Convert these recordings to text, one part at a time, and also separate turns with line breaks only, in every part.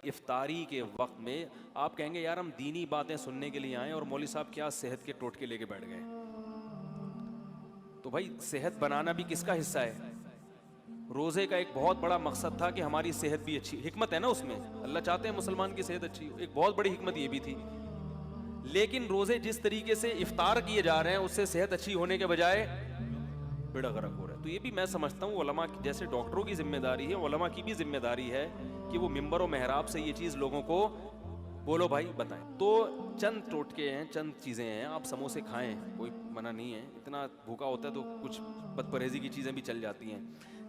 افطاری کے وقت میں آپ کہیں گے یار ہم دینی باتیں سننے کے لیے آئے اور مولوی صاحب کیا صحت کے ٹوٹکے لے کے بیٹھ گئے. تو بھائی صحت بنانا بھی کس کا حصہ ہے؟ روزے کا ایک بہت بڑا مقصد تھا کہ ہماری صحت بھی اچھی، حکمت ہے نا اس میں، اللہ چاہتے ہیں مسلمان کی صحت اچھی ہو، ایک بہت بڑی حکمت یہ بھی تھی. لیکن روزے جس طریقے سے افطار کیے جا رہے ہیں اس سے صحت اچھی ہونے کے بجائے بیڑا غرق ہو رہا ہے. تو یہ بھی میں سمجھتا ہوں علماء جیسے ڈاکٹروں کی ذمہ داری ہے، علماء کی بھی ذمہ داری ہے کہ وہ منبر و محراب سے یہ چیز لوگوں کو بولو بھائی بتائیں. تو چند ٹوٹکے ہیں، چند چیزیں ہیں. آپ سموسے کھائیں، کوئی منع نہیں ہے، اتنا بھوکا ہوتا ہے تو کچھ بد پرہیزی کی چیزیں بھی چل جاتی ہیں،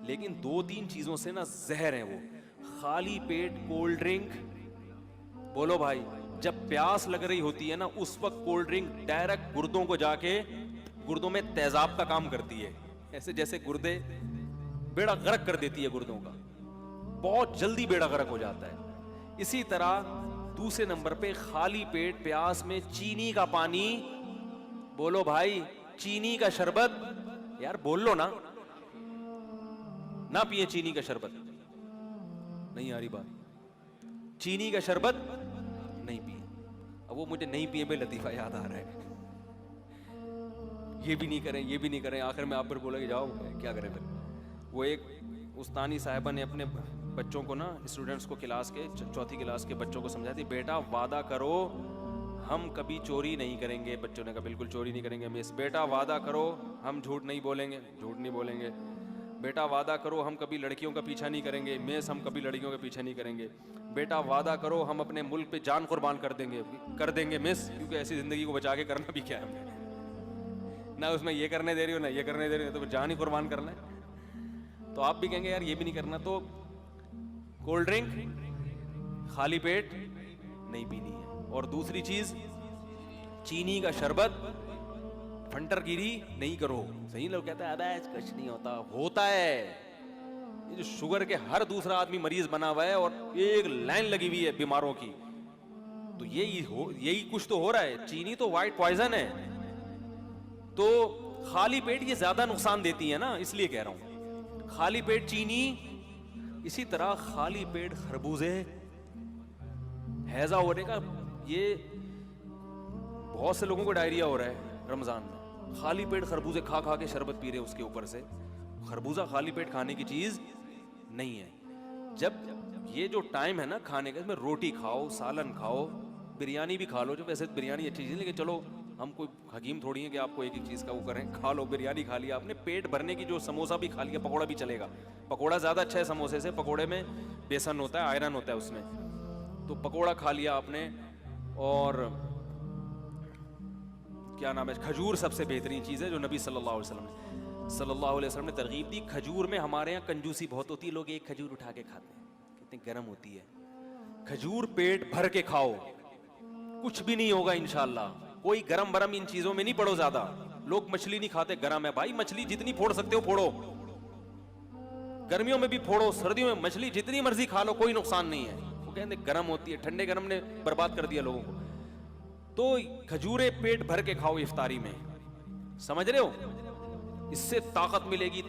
لیکن 2-3 چیزوں سے نا زہر ہیں وہ. خالی پیٹ کولڈ ڈرنک، بولو بھائی جب پیاس لگ رہی ہوتی ہے نا اس وقت کولڈ ڈرنک ڈائریکٹ گردوں کو جا کے گردوں میں تیزاب کا کام کرتی ہے، ایسے جیسے گردے بیڑا غرق کر دیتی ہے گردوں کا، بہت جلدی بیڑا غرق ہو جاتا ہے. اسی طرح دوسرے نمبر پہ خالی پیٹ پیاس میں چینی کا پانی، بولو بھائی چینی کا شربت، یار بول لو نا، نہ پیے چینی کا شربت. نہیں آ رہی بات؟ چینی کا شربت نہیں پیے. اب وہ مجھے نہیں پیے پہ لطیفہ یاد آ رہا ہے، یہ بھی نہیں کریں یہ بھی نہیں کریں، آخر میں آپ پر بولا کہ جاؤ کیا کریں پھر. وہ ایک استانی صاحبہ نے اپنے بچوں کو نا، اسٹوڈنٹس کو، کلاس کے 4تھی کلاس کے بچوں کو سمجھاتی، بیٹا وعدہ کرو ہم کبھی چوری نہیں کریں گے. بچوں نے کہا بالکل چوری نہیں کریں گے مس. بیٹا وعدہ کرو ہم جھوٹ نہیں بولیں گے. جھوٹ نہیں بولیں گے. بیٹا وعدہ کرو ہم کبھی لڑکیوں کا پیچھا نہیں کریں گے. مس ہم کبھی لڑکیوں کا پیچھا نہیں کریں گے. بیٹا وعدہ کرو ہم اپنے ملک پہ جان قربان کر دیں گے مس، کیونکہ ایسی زندگی کو بچا کے کرنا بھی کیا ہے ہم نے، نہ اس میں یہ کرنے دے رہی ہو نہ یہ کرنے دے رہی ہو، تو جان ہی قربان کرنا ہے. تو آپ بھی کہیں گے یار یہ بھی نہیں کرنا. تو کولڈ ڈرنک خالی پیٹ نہیں پینی ہے. اور دوسری چیز چینی کا شربت پھنٹر گیری نہیں کرو. صحیح لوگ کہتے ہیں ابے کچھ نہیں ہوتا، ہوتا ہے. یہ جو شوگر کے ہر دوسرا آدمی مریض بنا ہوا ہے اور ایک لائن لگی ہوئی ہے بیماروں کی، تو یہی کچھ تو ہو رہا ہے. چینی تو وائٹ پوائزن ہے. تو خالی پیٹ یہ زیادہ نقصان دیتی ہے نا، اس لیے کہہ رہا ہوں خالی پیٹ چینی. اسی طرح خالی پیٹ خربوزے، ہیضہ ہونے کا، یہ بہت سے لوگوں کو ڈائریا ہو رہا ہے رمضان میں، خالی پیٹ خربوزے کھا کھا کے شربت پی رہے اس کے اوپر سے. خربوزہ خالی پیٹ کھانے کی چیز نہیں ہے. جب یہ جو ٹائم ہے نا کھانے کا، اس میں روٹی کھاؤ، سالن کھاؤ، بریانی بھی کھا لو. جو ویسے بریانی اچھی چیز ہے لیکن چلو ہم کوئی حکیم تھوڑی ہیں کہ آپ کو ایک ایک چیز کا وہ کریں. کھا لو، بریانی کھا لیا آپ نے پیٹ بھرنے کی، جو سموسہ بھی کھا لیا، پکوڑا بھی چلے گا. پکوڑا زیادہ اچھا ہے سموسے سے، پکوڑے میں بیسن ہوتا ہے، آئرن ہوتا ہے اس میں. تو پکوڑا کھا لیا آپ نے. اور کیا نام ہے، کھجور سب سے بہترین چیز ہے جو نبی صلی اللہ علیہ وسلم نے ترغیب دی. کھجور میں ہمارے یہاں کنجوسی بہت ہوتی ہے، لوگ ایک کھجور اٹھا کے کھاتے ہیں، کتنی گرم ہوتی ہے. کھجور پیٹ بھر کے کھاؤ، کچھ بھی نہیں ہوگا انشاءاللہ. کوئی گرم برم ان چیزوں میں نہیں پڑو زیادہ. لوگ مچھلی نہیں کھاتے، گرم ہے بھائی، مچھلی جتنی پھوڑ سکتے ہو پھوڑو، گرمیوں میں بھی پھوڑو، سردیوں میں مچھلی جتنی مرضی کھا لو، کوئی نقصان نہیں ہے. وہ کہتے ہیں گرم ہوتی ہے، ٹھنڈے گرم نے برباد کر دیا لوگوں کو. تو کھجورے پیٹ بھر کے کھاؤ افطاری میں، سمجھ رہے ہو، اس سے طاقت ملے گی.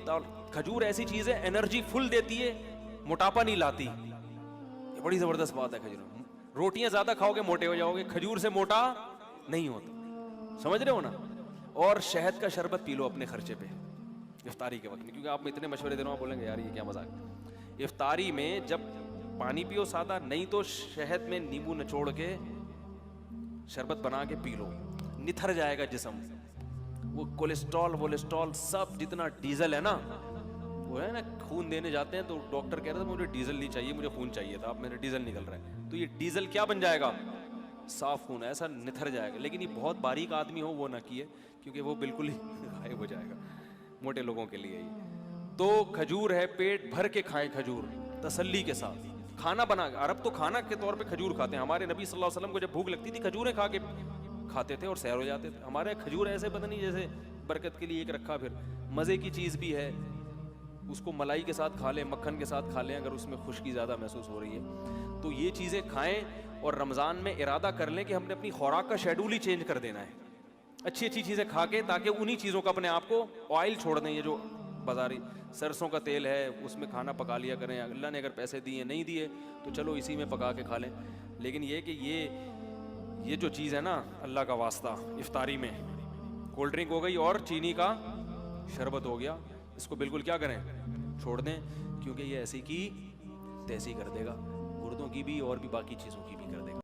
کھجور ایسی چیز ہے انرجی فل دیتی ہے، موٹاپا نہیں لاتی. یہ بڑی زبردست بات ہے. کھجور روٹیاں زیادہ کھاؤ گے موٹے ہو جاؤ گے، کھجور سے موٹا نہیں ہوتا. سمجھ رہے ہو نا. اور شہد کا شربت پی لو اپنے خرچے پہ افطاری کے وقت میں، کیونکہ آپ اتنے مشورے دے رہے ہو، آپ بولیں گے یار یہ کیا مذاق ہے. افطاری میں جب پانی پیو سادہ، نہیں تو شہد میں نیمبو نچوڑ کے شربت بنا کے پی لو، نتھر جائے گا جسم. وہ کولیسٹرول سب جتنا ڈیزل ہے نا، وہ ہے نا، خون دینے جاتے ہیں تو ڈاکٹر کہہ رہا تھا مجھے ڈیزل نہیں چاہیے، مجھے خون چاہیے تھا، اب میرا ڈیزل نکل رہا ہے. تو یہ ڈیزل کیا بن جائے گا؟ صاف خون، ایسا نتھر جائے گا. لیکن یہ بہت باریک آدمی ہو وہ نہ کیے، کیونکہ وہ بالکل ہی غائب ہو جائے گا. موٹے لوگوں کے لیے یہ. تو کھجور ہے، پیٹ بھر کے کھائیں کھجور تسلی کے ساتھ. کھانا بنا، عرب تو کھانا کے طور پہ کھجور کھاتے ہیں. ہمارے نبی صلی اللہ علیہ وسلم کو جب بھوک لگتی تھی کھجوریں کھا کے کھاتے تھے اور سیر ہو جاتے تھے. ہمارے کھجور ایسے پتہ نہیں جیسے برکت کے لیے ایک رکھا، پھر مزے کی چیز بھی ہے. اس کو ملائی کے ساتھ کھا لیں، مکھن کے ساتھ کھا لیں اگر اس میں خشکی زیادہ محسوس ہو رہی ہے تو یہ چیزیں کھائیں. اور رمضان میں ارادہ کر لیں کہ ہم نے اپنی خوراک کا شیڈول ہی چینج کر دینا ہے، اچھی اچھی چیزیں کھا کے، تاکہ انہی چیزوں کا اپنے آپ کو آئل چھوڑ دیں. یہ جو بازاری سرسوں کا تیل ہے, اس میں کھانا پکا لیا کریں, اللہ نے اگر پیسے دیے نہیں دیے تو چلو اسی میں پکا کے کھا لیں. لیکن یہ کہ یہ جو چیز ہے نا اللہ کا واسطہ, افطاری میں کولڈ ڈرنک ہو گئی اور چینی کا شربت ہو گیا, اس کو بالکل کیا کریں, چھوڑ دیں, کیونکہ یہ ایسی کی تیسی کر دے گا, گردوں کی بھی اور بھی باقی چیزوں کی بھی کر دے گا.